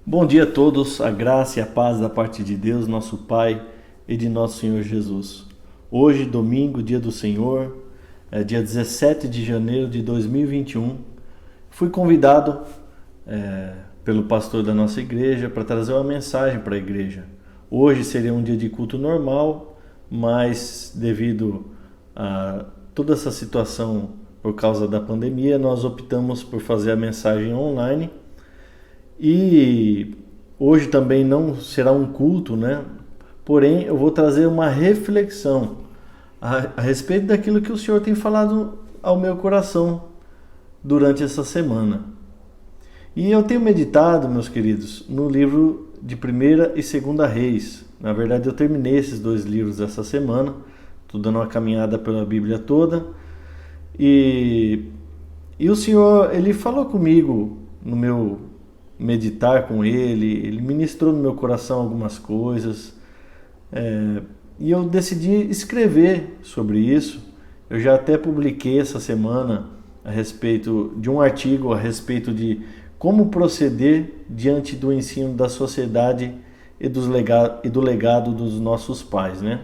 Bom dia a todos, a graça e a paz da parte de Deus, nosso Pai e de nosso Senhor Jesus. Hoje, domingo, dia do Senhor, dia 17 de janeiro de 2021, fui convidado pelo pastor da nossa igreja para trazer uma mensagem para a igreja. Hoje seria um dia de culto normal, mas devido a toda essa situação por causa da pandemia, nós optamos por fazer a mensagem online. E hoje também não será um culto, né? Porém, eu vou trazer uma reflexão a respeito daquilo que o Senhor tem falado ao meu coração durante essa semana. E eu tenho meditado, meus queridos, no livro de 1ª e 2ª Reis. Na verdade, eu terminei esses dois livros essa semana. Estou dando uma caminhada pela Bíblia toda. E o Senhor, Ele falou comigo no meu meditar com Ele ministrou no meu coração algumas coisas, e eu decidi escrever sobre isso. Eu já até publiquei essa semana a respeito de um artigo a respeito de como proceder diante do ensino da sociedade e do legado dos nossos pais, né?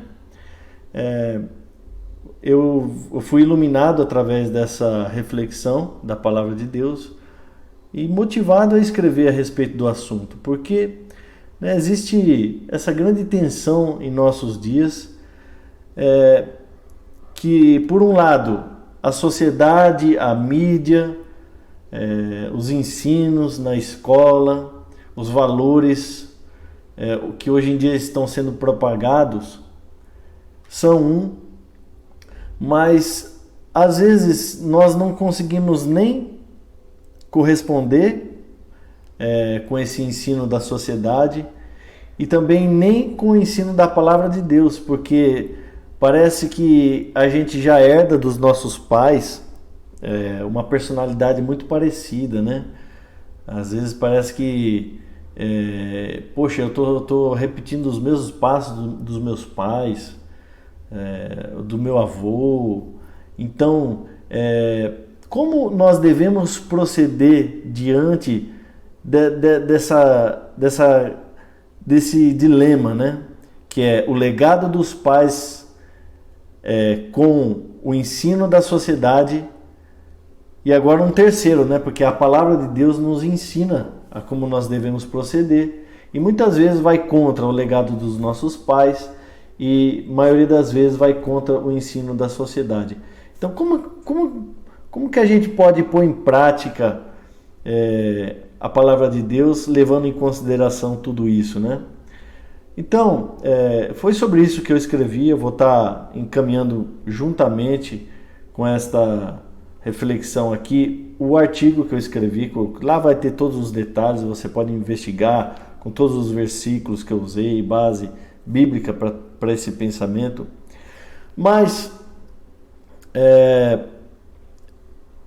Eu fui iluminado através dessa reflexão da palavra de Deus e motivado a escrever a respeito do assunto, porque existe essa grande tensão em nossos dias, que por um lado a sociedade, a mídia, os ensinos na escola, os valores que hoje em dia estão sendo propagados são mas às vezes nós não conseguimos nem corresponder com esse ensino da sociedade e também nem com o ensino da palavra de Deus, porque parece que a gente já herda dos nossos pais uma personalidade muito parecida, né? Às vezes parece que poxa, eu tô repetindo os mesmos passos dos meus pais, do meu avô. Então, como nós devemos proceder diante desse dilema, né? Que é o legado dos pais com o ensino da sociedade, e agora um terceiro, né? Porque a palavra de Deus nos ensina a como nós devemos proceder, e muitas vezes vai contra o legado dos nossos pais e a maioria das vezes vai contra o ensino da sociedade. Então, como que a gente pode pôr em prática a palavra de Deus, levando em consideração tudo isso, né? Então, foi sobre isso que eu escrevi. Eu vou estar encaminhando juntamente com esta reflexão aqui o artigo que eu escrevi. Lá vai ter todos os detalhes, você pode investigar com todos os versículos que eu usei, base bíblica para esse pensamento. Mas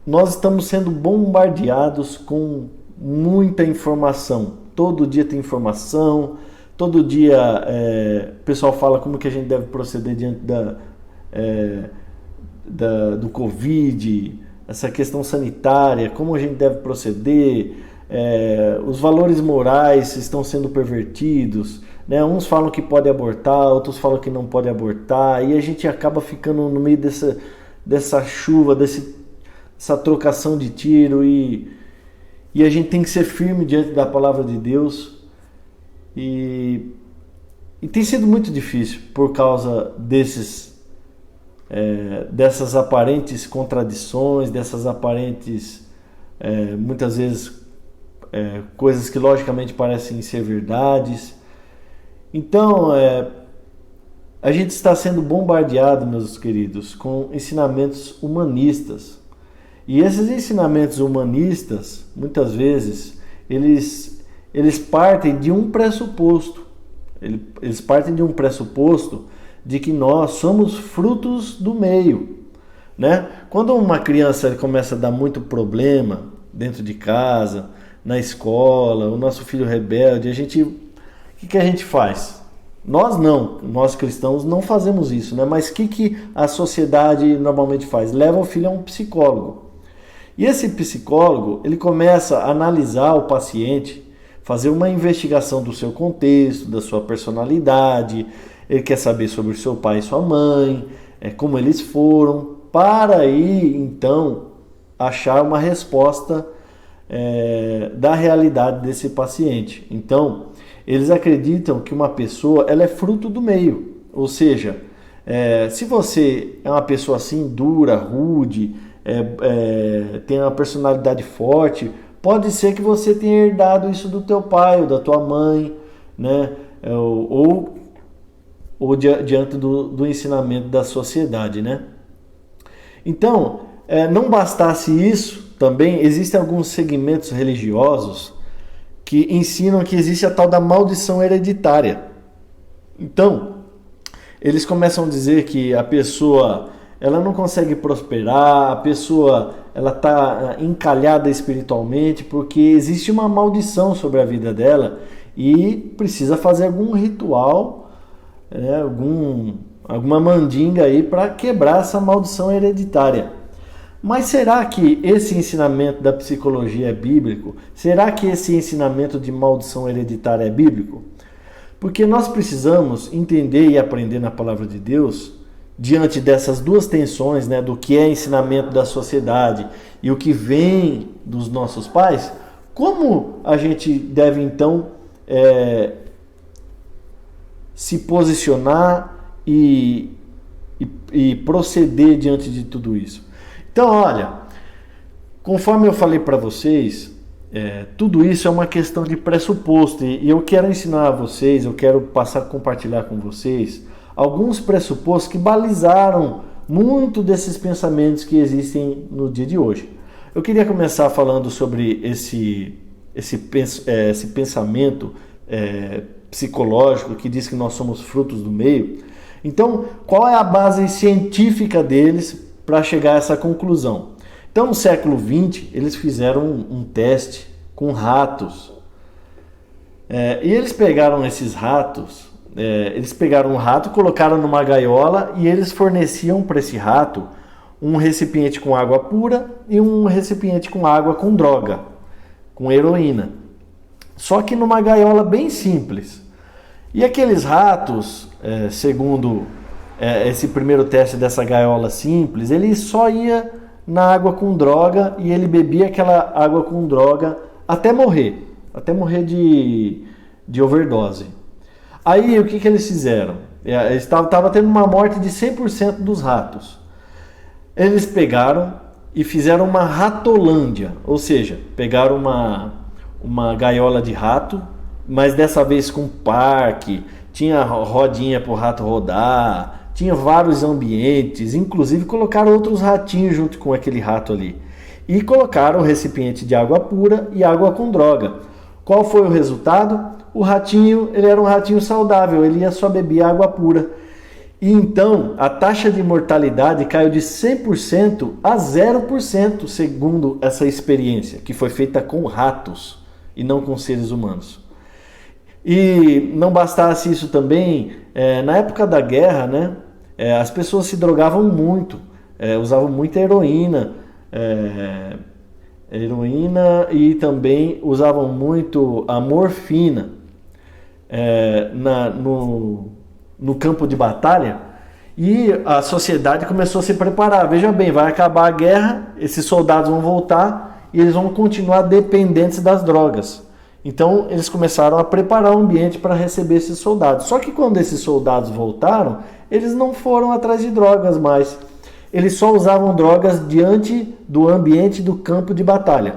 nós estamos sendo bombardeados com muita informação. Todo dia tem informação, todo dia o pessoal fala como que a gente deve proceder diante do Covid, essa questão sanitária, como a gente deve proceder, os valores morais estão sendo pervertidos, né? Uns falam que pode abortar, outros falam que não pode abortar, e a gente acaba ficando no meio dessa chuva, dessa trocação de tiro, e a gente tem que ser firme diante da palavra de Deus, e tem sido muito difícil por causa dessas aparentes contradições, dessas aparentes, muitas vezes, coisas que logicamente parecem ser verdades. Então, a gente está sendo bombardeado, meus queridos, com ensinamentos humanistas. E esses ensinamentos humanistas, muitas vezes, eles partem de um pressuposto. Eles partem de um pressuposto de que nós somos frutos do meio, né? Quando uma criança começa a dar muito problema dentro de casa, na escola, o nosso filho rebelde, o que a gente faz? Nós cristãos não fazemos isso, né? Mas o que a sociedade normalmente faz? Leva o filho a um psicólogo. E esse psicólogo, ele começa a analisar o paciente fazer uma investigação do seu contexto, da sua personalidade. Ele quer saber sobre o seu pai e sua mãe, como eles foram, para aí então achar uma resposta da realidade desse paciente. Então, eles acreditam que uma pessoa ela é fruto do meio, ou seja, se você é uma pessoa assim dura, rude, tem uma personalidade forte, pode ser que você tenha herdado isso do teu pai ou da tua mãe, né? ou diante do ensinamento da sociedade, né? Então, não bastasse isso, também existem alguns segmentos religiosos que ensinam que existe a tal da maldição hereditária. Então, eles começam a dizer que a pessoa ela não consegue prosperar, a pessoa ela está encalhada espiritualmente porque existe uma maldição sobre a vida dela e precisa fazer algum ritual, alguma mandinga aí para quebrar essa maldição hereditária. Mas será que esse ensinamento da psicologia é bíblico? Será que esse ensinamento de maldição hereditária é bíblico? Porque nós precisamos entender e aprender na palavra de Deus, diante dessas duas tensões, né, do que é ensinamento da sociedade e o que vem dos nossos pais, como a gente deve então se posicionar e proceder diante de tudo isso. Então, olha, conforme eu falei para vocês, tudo isso é uma questão de pressuposto e eu quero ensinar a vocês, eu quero passar a compartilhar com vocês alguns pressupostos que balizaram muito desses pensamentos que existem no dia de hoje. Eu queria começar falando sobre esse pensamento psicológico que diz que nós somos frutos do meio. Então, qual é a base científica deles para chegar a essa conclusão? Então, no século XX, eles fizeram um teste com ratos. E eles pegaram esses ratos, eles pegaram um rato, colocaram numa gaiola e eles forneciam para esse rato um recipiente com água pura e um recipiente com água com droga, com heroína. Só que numa gaiola bem simples. E aqueles ratos, segundo esse primeiro teste dessa gaiola simples, ele só ia na água com droga e ele bebia aquela água com droga até morrer de overdose. Aí o que eles fizeram? Eles estavam tendo uma morte de 100% dos ratos. Eles pegaram e fizeram uma ratolândia, ou seja, pegaram uma gaiola de rato, mas dessa vez com parque, tinha rodinha para o rato rodar, tinha vários ambientes, inclusive colocaram outros ratinhos junto com aquele rato ali. E colocaram um recipiente de água pura e água com droga. Qual foi o resultado? O ratinho, ele era um ratinho saudável, ele ia só beber água pura. E então, a taxa de mortalidade caiu de 100% a 0%, segundo essa experiência, que foi feita com ratos e não com seres humanos. E não bastasse isso também, na época da guerra, né, as pessoas se drogavam muito, usavam muita heroína e também usavam muito a morfina no campo de batalha, e a sociedade começou a se preparar. Veja bem, vai acabar a guerra, esses soldados vão voltar e eles vão continuar dependentes das drogas. Então eles começaram a preparar o ambiente para receber esses soldados. Só que quando esses soldados voltaram, eles não foram atrás de drogas mais. Eles só usavam drogas diante do ambiente do campo de batalha.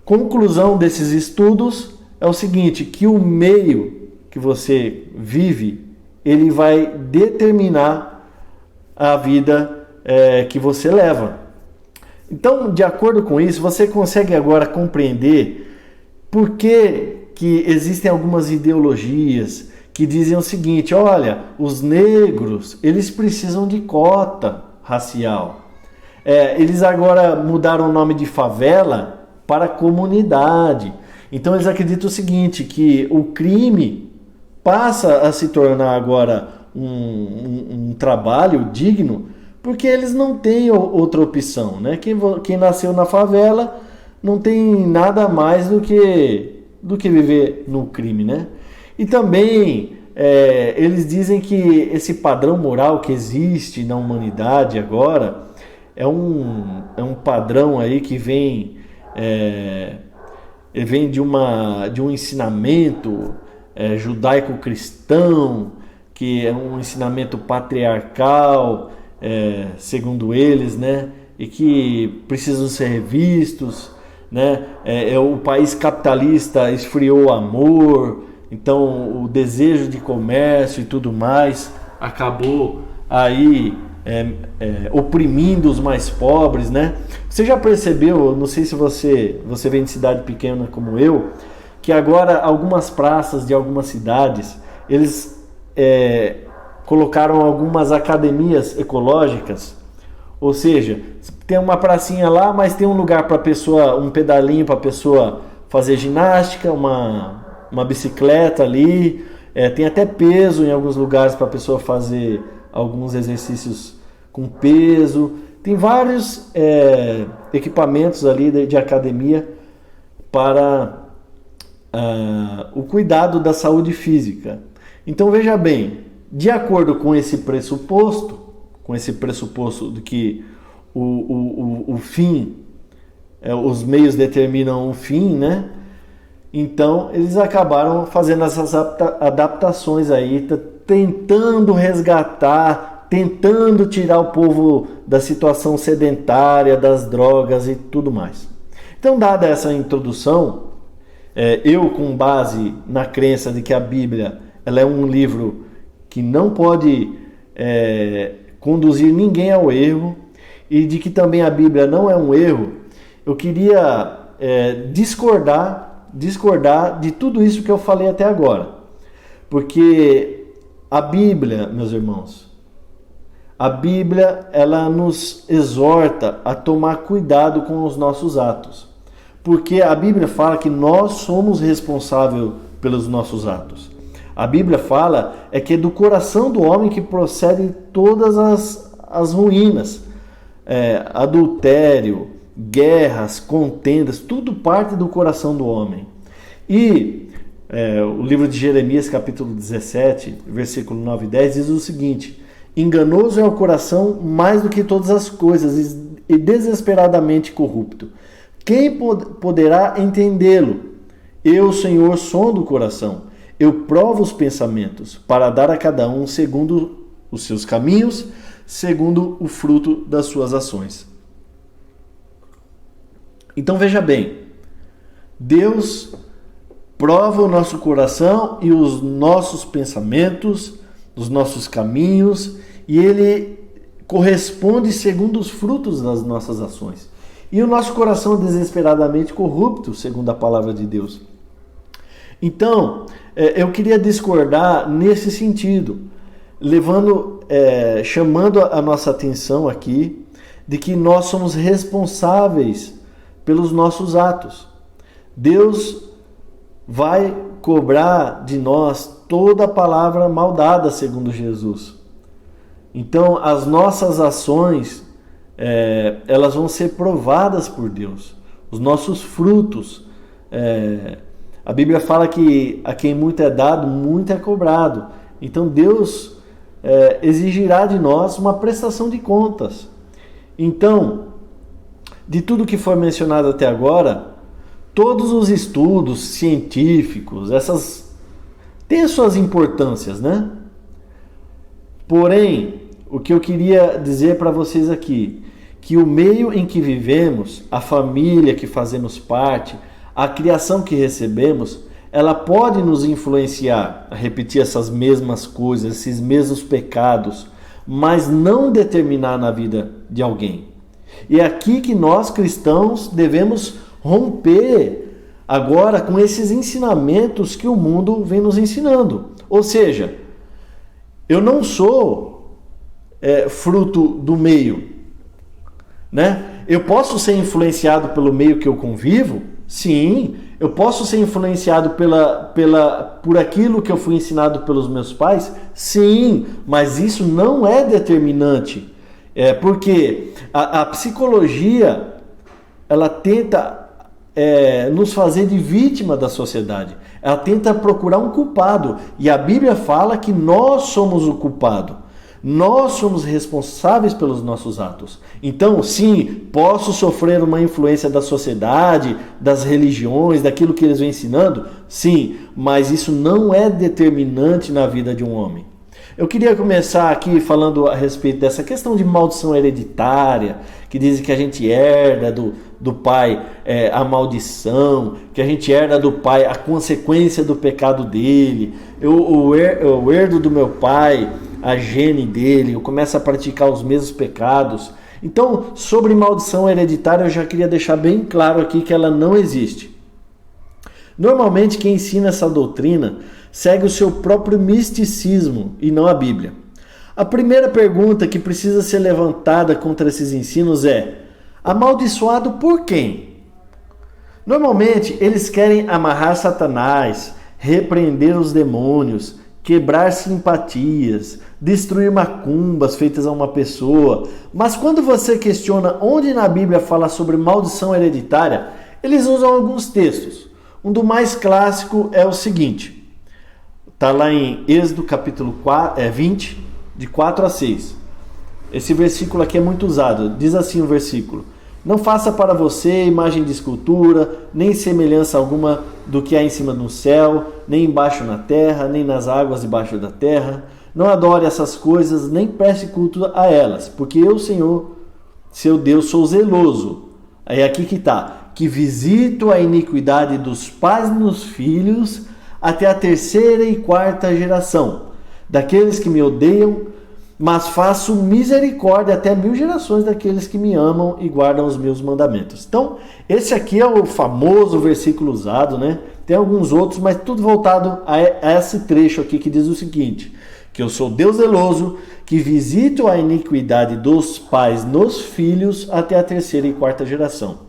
Conclusão desses estudos é o seguinte, que o meio que você vive, ele vai determinar a vida que você leva. Então, de acordo com isso, você consegue agora compreender por que existem algumas ideologias que dizem o seguinte: olha, os negros, eles precisam de cota racial. Eles agora mudaram o nome de favela para comunidade. Então eles acreditam o seguinte, que o crime passa a se tornar agora um trabalho digno, porque eles não têm outra opção, né? Quem nasceu na favela não tem nada mais do que do que viver no crime, né? E também eles dizem que esse padrão moral que existe na humanidade agora é um padrão aí que vem de um ensinamento judaico-cristão, que é um ensinamento patriarcal, segundo eles, né? E que precisam ser revistos, né? O país capitalista esfriou o amor, então o desejo de comércio e tudo mais acabou aí oprimindo os mais pobres, né? Você já percebeu, não sei se você vem de cidade pequena como eu, que agora algumas praças de algumas cidades, eles colocaram algumas academias ecológicas, ou seja, tem uma pracinha lá, mas tem um lugar para pessoa, um pedalinho para a pessoa fazer ginástica, uma bicicleta ali, tem até peso em alguns lugares para a pessoa fazer alguns exercícios com peso, tem vários equipamentos ali de academia para o cuidado da saúde física. Então veja bem, de acordo com esse pressuposto de que o fim, os meios determinam o fim, né? Então eles acabaram fazendo essas adaptações aí, tentando resgatar, tentando tirar o povo da situação sedentária, das drogas e tudo mais. Então, dada essa introdução, eu, com base na crença de que a Bíblia ela é um livro que não pode conduzir ninguém ao erro, e de que também a Bíblia não é um erro, eu queria discordar de tudo isso que eu falei até agora. Porque a Bíblia, meus irmãos, a Bíblia ela nos exorta a tomar cuidado com os nossos atos. Porque a Bíblia fala que nós somos responsáveis pelos nossos atos. A Bíblia fala que é do coração do homem que procedem todas as ruínas. Adultério, guerras, contendas, tudo parte do coração do homem. E o livro de Jeremias, capítulo 17, versículo 9 e 10, diz o seguinte: enganoso é o coração mais do que todas as coisas e desesperadamente corrupto. Quem poderá entendê-lo? Eu, Senhor, sondo o coração. Eu provo os pensamentos, para dar a cada um segundo os seus caminhos, segundo o fruto das suas ações. Então veja bem, Deus prova o nosso coração e os nossos pensamentos, os nossos caminhos, e Ele corresponde segundo os frutos das nossas ações. E o nosso coração é desesperadamente corrupto, segundo a palavra de Deus. Então, eu queria discordar nesse sentido, chamando a nossa atenção aqui de que nós somos responsáveis pelos nossos atos. Deus vai cobrar de nós toda a palavra mal dada, segundo Jesus. Então, as nossas ações, elas vão ser provadas por Deus. Os nossos frutos. A Bíblia fala que a quem muito é dado, muito é cobrado. Então, Deus exigirá de nós uma prestação de contas. Então, de tudo que foi mencionado até agora, todos os estudos científicos, têm as suas importâncias, né? Porém, o que eu queria dizer para vocês aqui, que o meio em que vivemos, a família que fazemos parte, a criação que recebemos, ela pode nos influenciar a repetir essas mesmas coisas, esses mesmos pecados, mas não determinar na vida de alguém. E é aqui que nós cristãos devemos romper agora com esses ensinamentos que o mundo vem nos ensinando. Ou seja, eu não sou fruto do meio, né? Eu posso ser influenciado pelo meio que eu convivo? Sim. Eu posso ser influenciado por aquilo que eu fui ensinado pelos meus pais? Sim, mas isso não é determinante. Porque a psicologia, ela tenta nos fazer de vítima da sociedade. Ela tenta procurar um culpado. E a Bíblia fala que nós somos o culpado. Nós somos responsáveis pelos nossos atos. Então, sim, posso sofrer uma influência da sociedade, das religiões, daquilo que eles vêm ensinando? Sim, mas isso não é determinante na vida de um homem. Eu queria começar aqui falando a respeito dessa questão de maldição hereditária, que dizem que a gente herda do pai a maldição, que a gente herda do pai a consequência do pecado dele. Eu herdo do meu pai a gene dele, eu começo a praticar os mesmos pecados. Então, sobre maldição hereditária, eu já queria deixar bem claro aqui que ela não existe. Normalmente, quem ensina essa doutrina segue o seu próprio misticismo e não a Bíblia. A primeira pergunta que precisa ser levantada contra esses ensinos é: amaldiçoado por quem? Normalmente, eles querem amarrar Satanás, repreender os demônios, quebrar simpatias, destruir macumbas feitas a uma pessoa. Mas quando você questiona onde na Bíblia fala sobre maldição hereditária, eles usam alguns textos. Um do mais clássico é o seguinte, está lá em Êxodo capítulo 20, de 4 a 6. Esse versículo aqui é muito usado. Diz assim o versículo: não faça para você imagem de escultura, nem semelhança alguma do que há em cima no céu, nem embaixo na terra, nem nas águas debaixo da terra. Não adore essas coisas, nem preste culto a elas, porque eu, Senhor, seu Deus, sou zeloso. Aí aqui que está: que visito a iniquidade dos pais nos filhos até a 3ª e 4ª geração, daqueles que me odeiam, mas faço misericórdia até 1000 gerações daqueles que me amam e guardam os meus mandamentos. Então, esse aqui é o famoso versículo usado, né? Tem alguns outros, mas tudo voltado a esse trecho aqui que diz o seguinte: que eu sou Deus zeloso, que visito a iniquidade dos pais nos filhos até a 3ª e 4ª geração.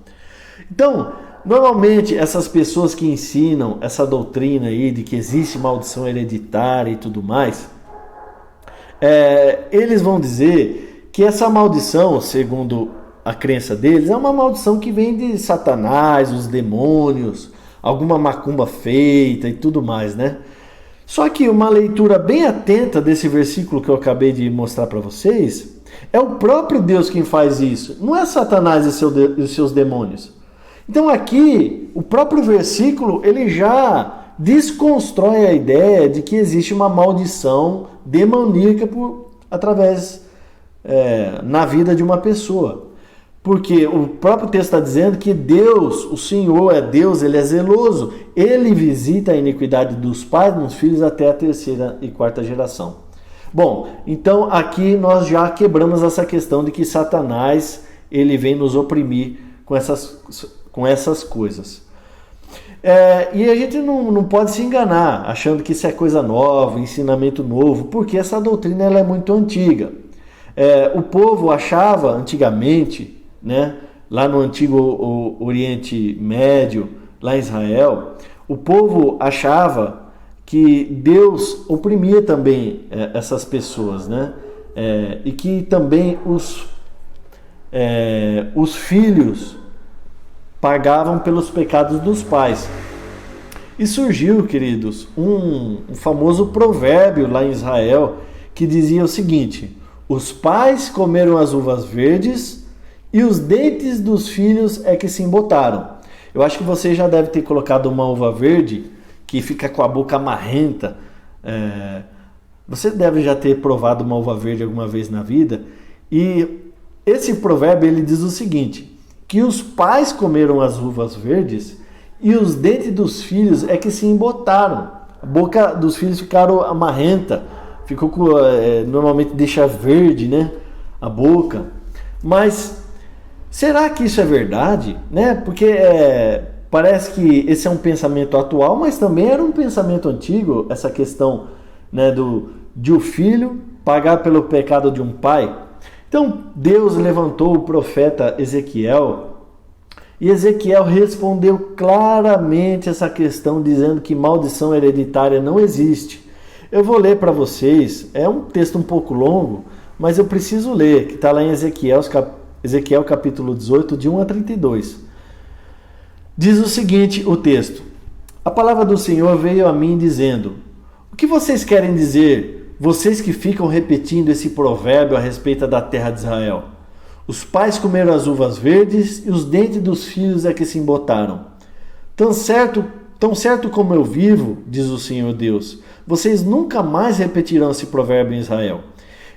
Então, normalmente essas pessoas que ensinam essa doutrina aí de que existe maldição hereditária e tudo mais, eles vão dizer que essa maldição, segundo a crença deles, é uma maldição que vem de Satanás, os demônios, alguma macumba feita e tudo mais, né? Só que uma leitura bem atenta desse versículo que eu acabei de mostrar para vocês, é o próprio Deus quem faz isso, não é Satanás e os seus demônios. Então aqui, o próprio versículo, ele já desconstrói a ideia de que existe uma maldição demoníaca na vida de uma pessoa. Porque o próprio texto está dizendo que Deus, o Senhor é Deus, Ele é zeloso. Ele visita a iniquidade dos pais nos filhos até a 3ª e 4ª geração. Bom, então aqui nós já quebramos essa questão de que Satanás, ele vem nos oprimir com essas coisas. E a gente não pode se enganar achando que isso é coisa nova, ensinamento novo, porque essa doutrina ela é muito antiga. O povo achava antigamente, né, lá no antigo Oriente Médio, lá em Israel, o povo achava que Deus oprimia também essas pessoas, né? E que também os filhos pagavam pelos pecados dos pais. E surgiu, queridos, um famoso provérbio lá em Israel que dizia o seguinte: os pais comeram as uvas verdes e os dentes dos filhos é que se embotaram. Eu acho que você já deve ter colocado uma uva verde que fica com a boca amarrenta. Você deve já ter provado uma uva verde alguma vez na vida. E esse provérbio ele diz o seguinte: que os pais comeram as uvas verdes e os dentes dos filhos é que se embotaram. A boca dos filhos ficaram amarrenta, ficou normalmente deixa verde, né, a boca. Mas será que isso é verdade, né? Porque parece que esse é um pensamento atual, mas também era um pensamento antigo, essa questão, né, de o filho pagar pelo pecado de um pai. Então Deus levantou o profeta Ezequiel e Ezequiel respondeu claramente essa questão, dizendo que maldição hereditária não existe. Eu vou ler para vocês, é um texto um pouco longo, mas eu preciso ler, que está lá em Ezequiel capítulo 18, de 1 a 32. Diz o seguinte o texto: a palavra do Senhor veio a mim dizendo: o que vocês querem dizer, vocês que ficam repetindo esse provérbio a respeito da terra de Israel? Os pais comeram as uvas verdes e os dentes dos filhos é que se embotaram. Tão certo como eu vivo, diz o Senhor Deus, vocês nunca mais repetirão esse provérbio em Israel.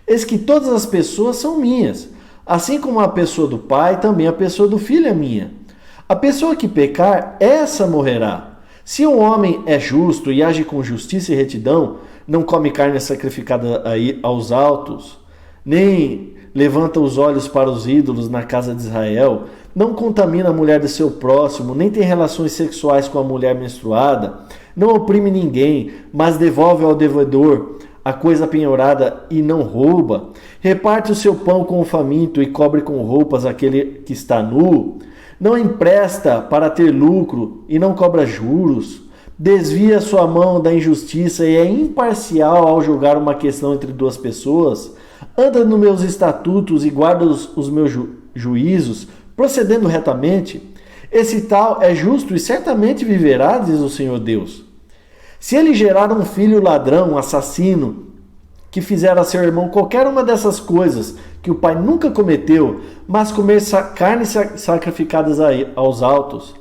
Eis que todas as pessoas são minhas, assim como a pessoa do pai, também a pessoa do filho é minha. A pessoa que pecar, essa morrerá. Se um homem é justo e age com justiça e retidão, não come carne sacrificada aos altos, nem levanta os olhos para os ídolos na casa de Israel, não contamina a mulher de seu próximo, nem tem relações sexuais com a mulher menstruada, não oprime ninguém, mas devolve ao devedor a coisa penhorada e não rouba, reparte o seu pão com o faminto e cobre com roupas aquele que está nu, não empresta para ter lucro e não cobra juros, desvia sua mão da injustiça e é imparcial ao julgar uma questão entre duas pessoas, anda nos meus estatutos e guarda os meus juízos, procedendo retamente, esse tal é justo e certamente viverá, diz o Senhor Deus. Se ele gerar um filho ladrão, assassino, que fizer a seu irmão qualquer uma dessas coisas que o pai nunca cometeu, mas comer carnes sacrificadas aos altos,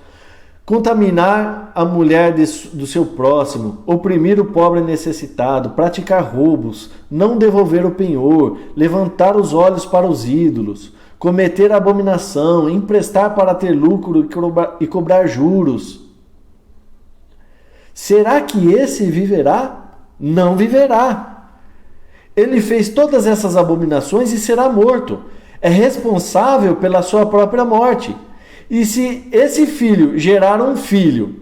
contaminar a mulher do seu próximo, oprimir o pobre necessitado, praticar roubos, não devolver o penhor, levantar os olhos para os ídolos, cometer abominação, emprestar para ter lucro e cobrar juros. Será que esse viverá? Não viverá. Ele fez todas essas abominações e será morto. É responsável pela sua própria morte. E se esse filho gerar um filho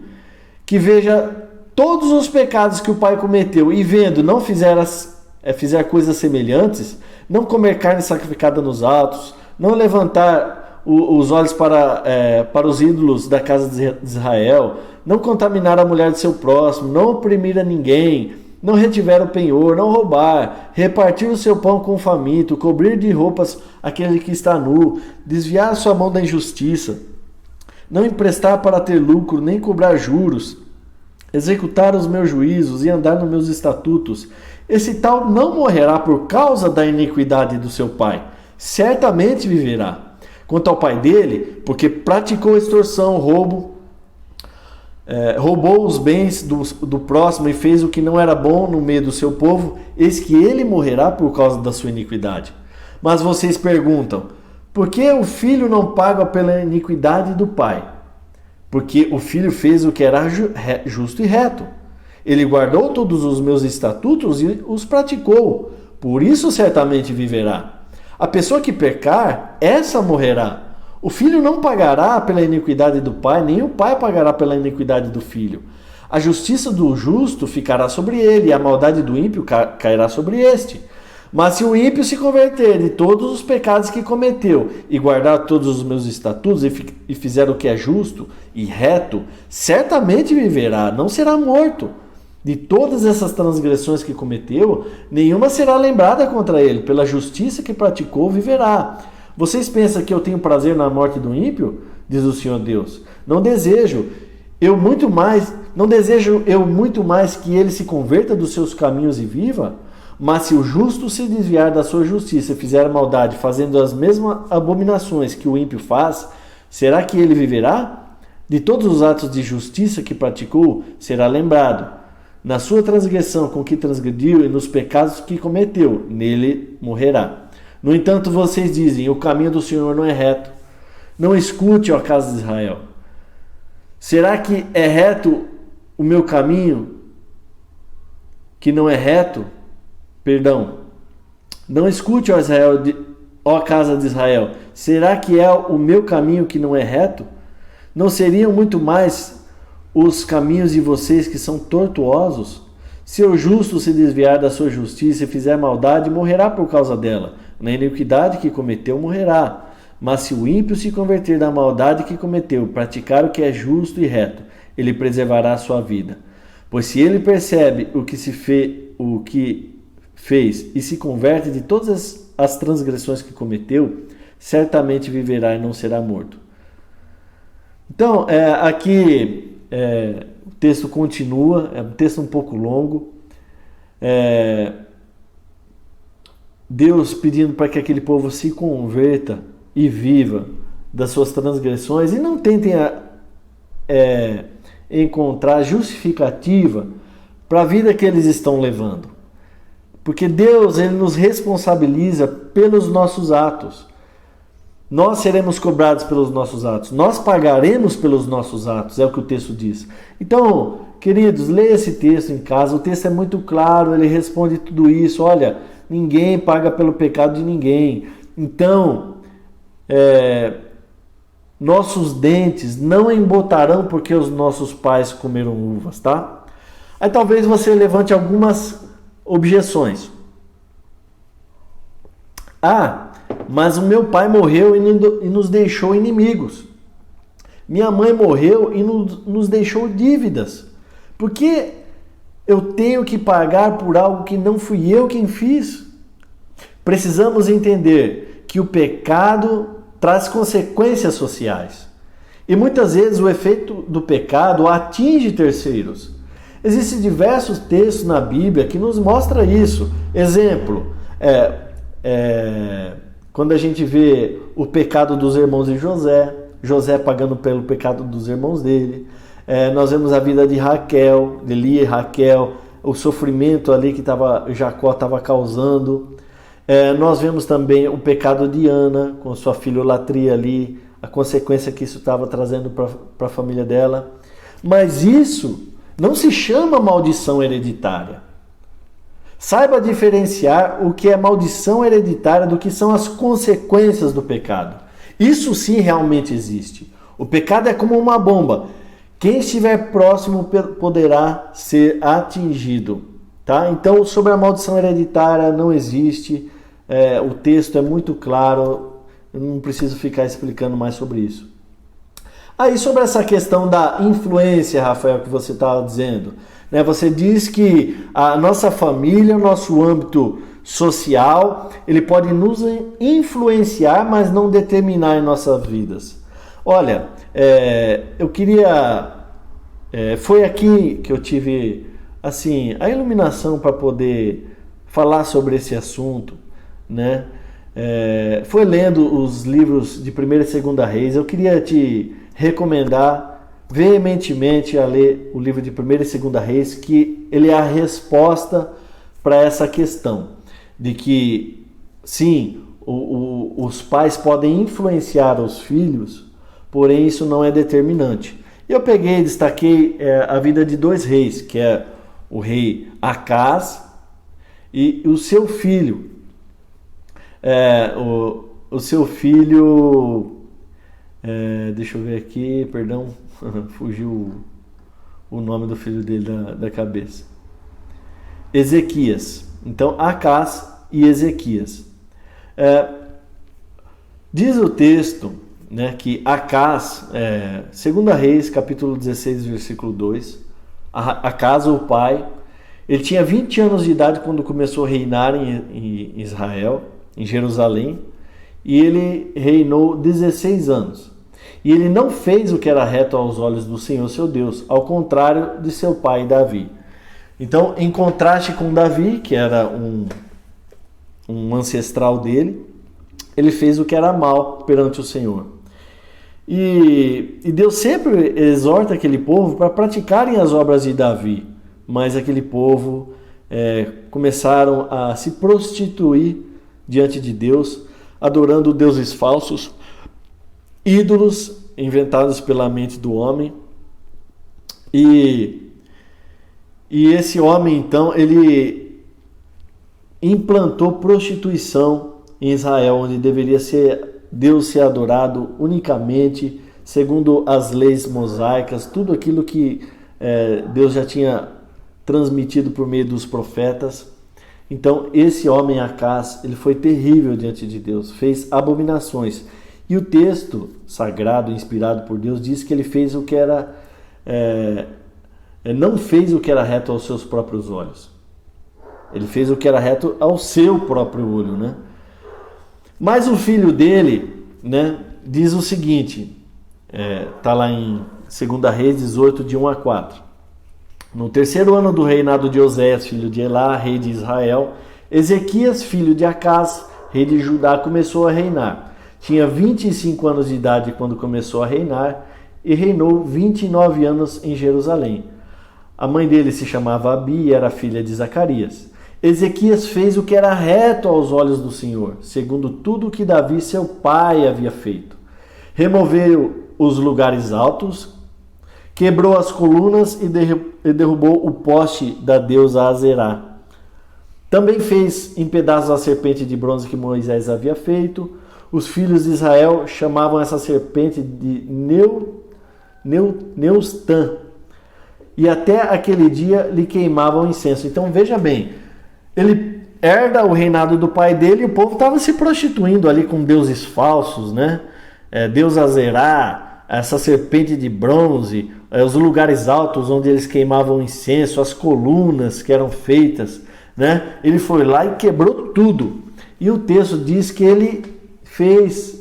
que veja todos os pecados que o pai cometeu e vendo não fizer coisas semelhantes, não comer carne sacrificada nos altos, não levantar os olhos para os ídolos da casa de Israel, não contaminar a mulher de seu próximo, não oprimir a ninguém, não retiver o penhor, não roubar, repartir o seu pão com o faminto, cobrir de roupas aquele que está nu, desviar sua mão da injustiça, não emprestar para ter lucro, nem cobrar juros, executar os meus juízos e andar nos meus estatutos, esse tal não morrerá por causa da iniquidade do seu pai, certamente viverá. Quanto ao pai dele, porque praticou extorsão, roubou os bens do próximo e fez o que não era bom no meio do seu povo, eis que ele morrerá por causa da sua iniquidade. Mas vocês perguntam, por que o filho não paga pela iniquidade do pai? Porque o filho fez o que era justo e reto. Ele guardou todos os meus estatutos e os praticou. Por isso certamente viverá. A pessoa que pecar, essa morrerá. O filho não pagará pela iniquidade do pai, nem o pai pagará pela iniquidade do filho. A justiça do justo ficará sobre ele, e a maldade do ímpio cairá sobre este. Mas se o ímpio se converter de todos os pecados que cometeu e guardar todos os meus estatutos e fizer o que é justo e reto, certamente viverá, não será morto. De todas essas transgressões que cometeu, nenhuma será lembrada contra ele. Pela justiça que praticou, viverá. Vocês pensam que eu tenho prazer na morte do ímpio? Diz o Senhor Deus. Não desejo eu muito mais que ele se converta dos seus caminhos e viva? Mas se o justo se desviar da sua justiça e fizer maldade, fazendo as mesmas abominações que o ímpio faz, será que ele viverá? De todos os atos de justiça que praticou, será lembrado. Na sua transgressão com que transgrediu e nos pecados que cometeu, nele morrerá. No entanto, vocês dizem, o caminho do Senhor não é reto. Não escute, ó casa de Israel. Será que é reto o meu caminho que não é reto? Perdão. Não escute, ó casa de Israel. Será que é o meu caminho que não é reto? Não seriam muito mais os caminhos de vocês que são tortuosos? Se o justo se desviar da sua justiça e fizer maldade, morrerá por causa dela. Na iniquidade que cometeu, morrerá. Mas se o ímpio se converter da maldade que cometeu, praticar o que é justo e reto, ele preservará a sua vida. Pois se ele percebe o que fez e se converte de todas as transgressões que cometeu, certamente viverá e não será morto. Então, aqui o texto continua, é um texto um pouco longo. Deus pedindo para que aquele povo se converta e viva das suas transgressões e não tentem encontrar justificativa para a vida que eles estão levando. Porque Deus, ele nos responsabiliza pelos nossos atos. Nós seremos cobrados pelos nossos atos. Nós pagaremos pelos nossos atos, é o que o texto diz. Então, queridos, leia esse texto em casa. O texto é muito claro, ele responde tudo isso. Olha, ninguém paga pelo pecado de ninguém. Então, nossos dentes não embotarão porque os nossos pais comeram uvas, tá? Aí talvez você levante algumas objeções. Mas o meu pai morreu e nos deixou inimigos. Minha mãe morreu e nos deixou dívidas. Por que eu tenho que pagar por algo que não fui eu quem fiz? Precisamos entender que o pecado traz consequências sociais. E muitas vezes o efeito do pecado atinge terceiros. Existem diversos textos na Bíblia que nos mostram isso. Exemplo, quando a gente vê o pecado dos irmãos de José pagando pelo pecado dos irmãos dele. Nós vemos a vida de Raquel, de Lia e Raquel, o sofrimento ali que Jacó estava causando. Nós vemos também o pecado de Ana, com sua filholatria ali, a consequência que isso estava trazendo para a família dela. Mas isso não se chama maldição hereditária. Saiba diferenciar o que é maldição hereditária do que são as consequências do pecado. Isso sim realmente existe. O pecado é como uma bomba. Quem estiver próximo poderá ser atingido. Tá? Então, sobre a maldição hereditária não existe. O texto é muito claro. Eu não preciso ficar explicando mais sobre isso. Aí, sobre essa questão da influência, Rafael, que você estava dizendo. Você diz que a nossa família, o nosso âmbito social, ele pode nos influenciar, mas não determinar em nossas vidas. Olha, eu queria... foi aqui que eu tive assim, a iluminação para poder falar sobre esse assunto, né? Foi lendo os livros de 1ª e 2ª Reis. Eu queria te recomendar veementemente a ler o livro de 1ª e 2ª Reis, que ele é a resposta para essa questão de que, sim, os pais podem influenciar os filhos, porém isso não é determinante. Eu peguei e destaquei a vida de 2 reis, que é o rei Acaz e o seu filho. O seu filho... deixa eu ver aqui, perdão, fugiu o nome do filho dele da cabeça. Ezequias. Então, Acaz e Ezequias. Diz o texto, né, que Acaz, 2ª Reis, capítulo 16, versículo 2, Acaz, o pai, ele tinha 20 anos de idade quando começou a reinar em Israel, em Jerusalém, e ele reinou 16 anos. E ele não fez o que era reto aos olhos do Senhor, seu Deus, ao contrário de seu pai Davi. Então, em contraste com Davi, que era um ancestral dele, ele fez o que era mal perante o Senhor. E Deus sempre exorta aquele povo para praticarem as obras de Davi, mas aquele povo começaram a se prostituir diante de Deus, adorando deuses falsos, ídolos inventados pela mente do homem. E esse homem, então, ele implantou prostituição em Israel, onde deveria ser Deus ser adorado unicamente, segundo as leis mosaicas, tudo aquilo que Deus já tinha transmitido por meio dos profetas. Então, esse homem Acaz, ele foi terrível diante de Deus, fez abominações. E o texto sagrado, inspirado por Deus, diz que ele fez o que era... não fez o que era reto aos seus próprios olhos. Ele fez o que era reto ao seu próprio olho, né? Mas o filho dele, né, diz o seguinte, Está lá em 2 Reis 18, de 1 a 4. No terceiro ano do reinado de Oséias, filho de Elá, rei de Israel, Ezequias, filho de Acás, rei de Judá, começou a reinar. Tinha 25 anos de idade quando começou a reinar e reinou 29 anos em Jerusalém. A mãe dele se chamava Abi e era filha de Zacarias. Ezequias fez o que era reto aos olhos do Senhor, segundo tudo o que Davi, seu pai, havia feito. Removeu os lugares altos, quebrou as colunas e derrubou o poste da deusa Azerá. Também fez em pedaços a serpente de bronze que Moisés havia feito. Os filhos de Israel chamavam essa serpente de Neustã. E até aquele dia lhe queimavam incenso. Então veja bem, ele herda o reinado do pai dele e o povo estava se prostituindo ali com deuses falsos, né? Deus Azerá, essa serpente de bronze, os lugares altos onde eles queimavam incenso, as colunas que eram feitas, né? Ele foi lá e quebrou tudo. E o texto diz que ele fez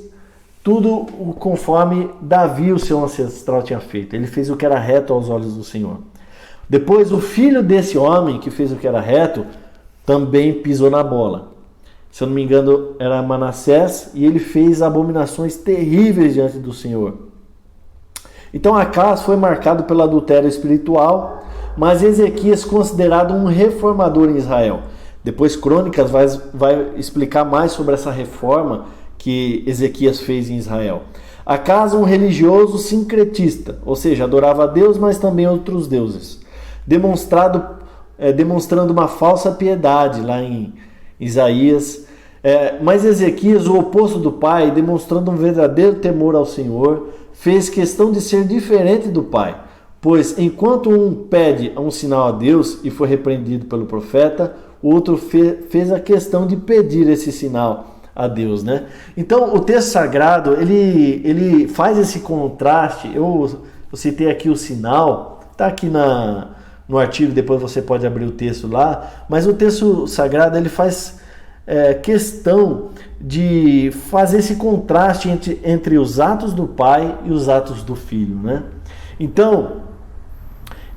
tudo conforme Davi, o seu ancestral, tinha feito. Ele fez o que era reto aos olhos do Senhor. Depois, o filho desse homem que fez o que era reto também pisou na bola. Se eu não me engano, era Manassés, e ele fez abominações terríveis diante do Senhor. Então, Acás foi marcado pelo adultério espiritual, mas Ezequias considerado um reformador em Israel. Depois, Crônicas vai explicar mais sobre essa reforma que Ezequias fez em Israel. Acás, um religioso sincretista, ou seja, adorava a Deus, mas também outros deuses, demonstrando uma falsa piedade, lá em Isaías. Mas Ezequias, o oposto do pai, demonstrando um verdadeiro temor ao Senhor, fez questão de ser diferente do pai, pois enquanto um pede um sinal a Deus e foi repreendido pelo profeta, o outro fez a questão de pedir esse sinal a Deus, né? Então o texto sagrado ele faz esse contraste. Eu citei aqui o sinal, está aqui no artigo, depois você pode abrir o texto lá, mas o texto sagrado ele faz questão de fazer esse contraste entre os atos do pai e os atos do filho, né? Então,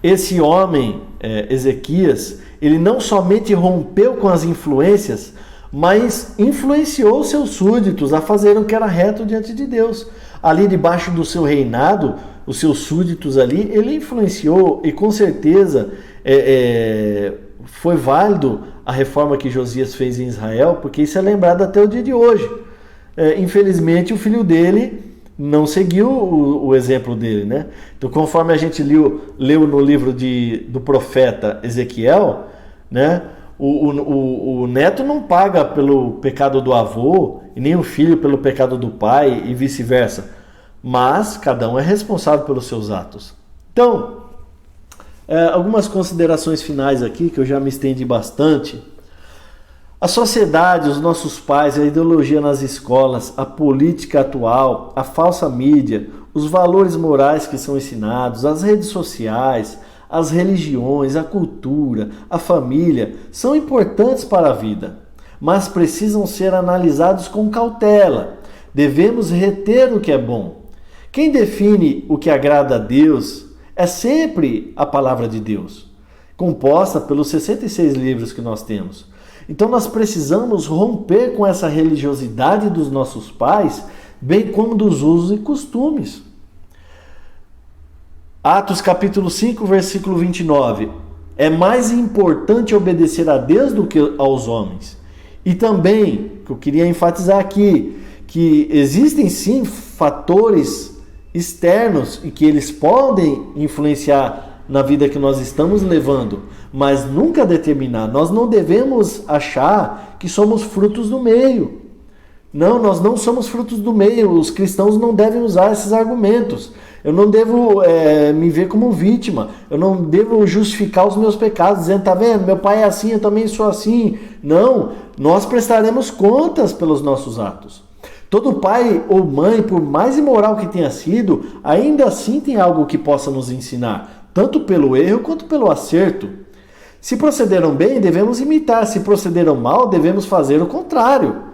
esse homem, Ezequias, ele não somente rompeu com as influências, mas influenciou seus súditos a fazer o que era reto diante de Deus. Ali debaixo do seu reinado, os seus súditos ali, ele influenciou e com certeza foi válido a reforma que Josias fez em Israel, porque isso é lembrado até o dia de hoje. Infelizmente o filho dele não seguiu o exemplo dele, né? Então, conforme a gente leu no livro do profeta Ezequiel, né? O neto não paga pelo pecado do avô e nem o filho pelo pecado do pai e vice-versa, mas cada um é responsável pelos seus atos. Então, algumas considerações finais aqui, que eu já me estendi bastante. A sociedade, os nossos pais, a ideologia nas escolas, a política atual, a falsa mídia, os valores morais que são ensinados, as redes sociais, as religiões, a cultura, a família, são importantes para a vida, mas precisam ser analisados com cautela. Devemos reter o que é bom. Quem define o que agrada a Deus é sempre a palavra de Deus, composta pelos 66 livros que nós temos. Então nós precisamos romper com essa religiosidade dos nossos pais, bem como dos usos e costumes. Atos capítulo 5, versículo 29. É mais importante obedecer a Deus do que aos homens. E também, que eu queria enfatizar aqui, que existem sim fatores externos e que eles podem influenciar na vida que nós estamos levando, mas nunca determinar. Nós não devemos achar que somos frutos do meio. Não, nós não somos frutos do meio. Os cristãos não devem usar esses argumentos. Eu não devo me ver como vítima. Eu não devo justificar os meus pecados, dizendo, tá vendo, meu pai é assim, eu também sou assim. Não, nós prestaremos contas pelos nossos atos. Todo pai ou mãe, por mais imoral que tenha sido, ainda assim tem algo que possa nos ensinar, tanto pelo erro quanto pelo acerto. Se procederam bem, devemos imitar. Se procederam mal, devemos fazer o contrário.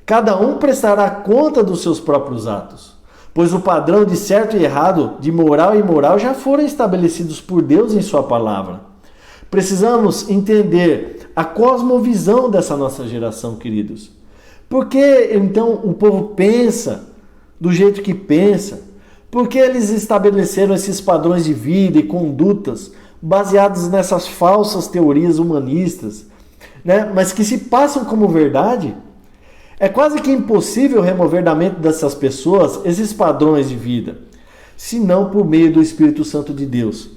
Cada um prestará conta dos seus próprios atos. pois o padrão de certo e errado, de moral e imoral, já foram estabelecidos por Deus em sua palavra. Precisamos entender a cosmovisão dessa nossa geração, queridos. Por que então o povo pensa do jeito que pensa? Por que eles estabeleceram esses padrões de vida e condutas baseados nessas falsas teorias humanistas, né? Mas que se passam como verdade? É quase que impossível remover da mente dessas pessoas esses padrões de vida, senão por meio do Espírito Santo de Deus.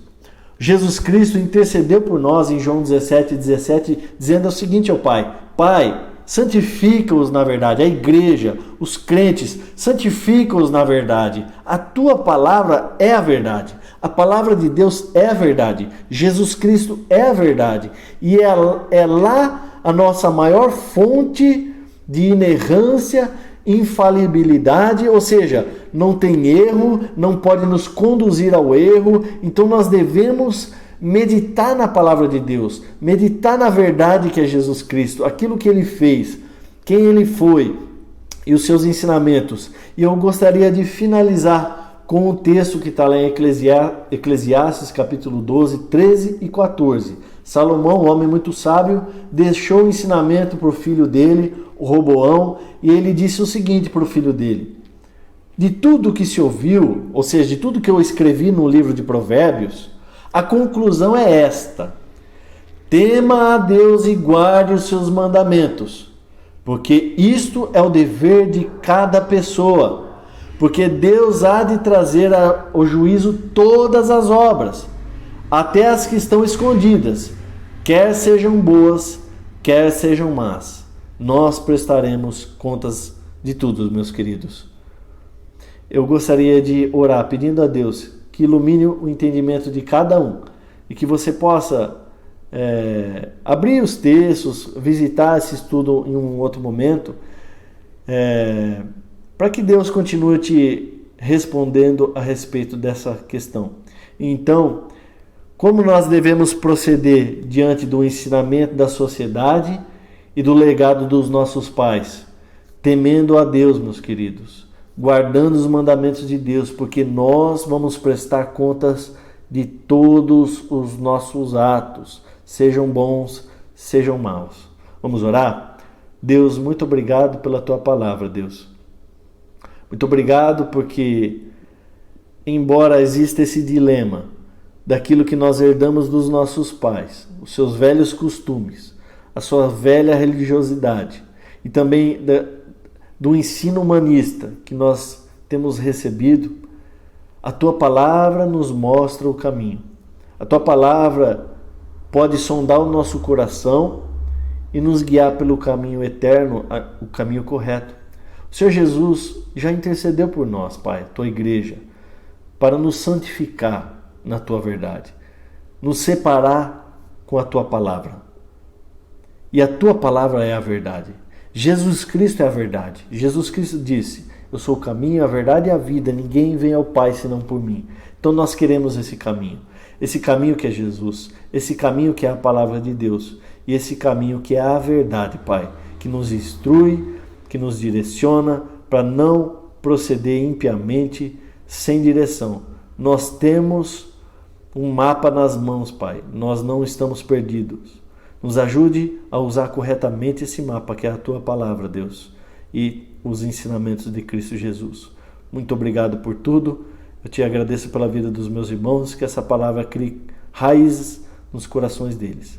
Jesus Cristo intercedeu por nós em João 17:17, dizendo o seguinte ao Pai: Pai, santifica-os na verdade. A igreja, os crentes, santifica-os na verdade. A tua palavra é a verdade. A palavra de Deus é a verdade. Jesus Cristo é a verdade. E é lá a nossa maior fonte de inerrância, infalibilidade, ou seja, não tem erro, não pode nos conduzir ao erro. Então nós devemos meditar na palavra de Deus, meditar na verdade que é Jesus Cristo, aquilo que Ele fez, quem Ele foi e os seus ensinamentos. E eu gostaria de finalizar com o texto que está lá em Eclesiastes capítulo 12, 13 e 14. Salomão, um homem muito sábio, deixou o ensinamento para o filho dele, o Roboão, e ele disse o seguinte para o filho dele: de tudo que se ouviu, ou seja, de tudo que eu escrevi no livro de Provérbios, a conclusão é esta: tema a Deus e guarde os seus mandamentos, porque isto é o dever de cada pessoa, porque Deus há de trazer ao juízo todas as obras, até as que estão escondidas, quer sejam boas, quer sejam más. Nós prestaremos contas de tudo, meus queridos. Eu gostaria de orar pedindo a Deus que ilumine o entendimento de cada um e que você possa abrir os textos, visitar esse estudo em um outro momento, para que Deus continue te respondendo a respeito dessa questão. Então, como nós devemos proceder diante do ensinamento da sociedade e do legado dos nossos pais? Temendo a Deus, meus queridos, guardando os mandamentos de Deus, porque nós vamos prestar contas de todos os nossos atos, sejam bons, sejam maus. Vamos orar? Deus, muito obrigado pela tua palavra, Deus. Muito obrigado porque, embora exista esse dilema daquilo que nós herdamos dos nossos pais, os seus velhos costumes, a sua velha religiosidade e também do ensino humanista que nós temos recebido, a tua palavra nos mostra o caminho. A tua palavra pode sondar o nosso coração e nos guiar pelo caminho eterno, o caminho correto. O Senhor Jesus já intercedeu por nós, Pai, tua igreja, para nos santificar na tua verdade, nos separar com a tua palavra. E a tua palavra é a verdade. Jesus Cristo é a verdade. Jesus Cristo disse: eu sou o caminho, a verdade e a vida. Ninguém vem ao Pai senão por mim. Então nós queremos esse caminho que é Jesus, esse caminho que é a palavra de Deus e esse caminho que é a verdade, Pai, que nos instrui, que nos direciona para não proceder impiamente, sem direção. Nós temos um mapa nas mãos, Pai. Nós não estamos perdidos. Nos ajude a usar corretamente esse mapa, que é a tua palavra, Deus, e os ensinamentos de Cristo Jesus. Muito obrigado por tudo. Eu te agradeço pela vida dos meus irmãos, que essa palavra crie raízes nos corações deles.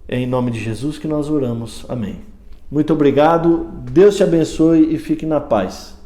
É em nome de Jesus que nós oramos. Amém. Muito obrigado. Deus te abençoe e fique na paz.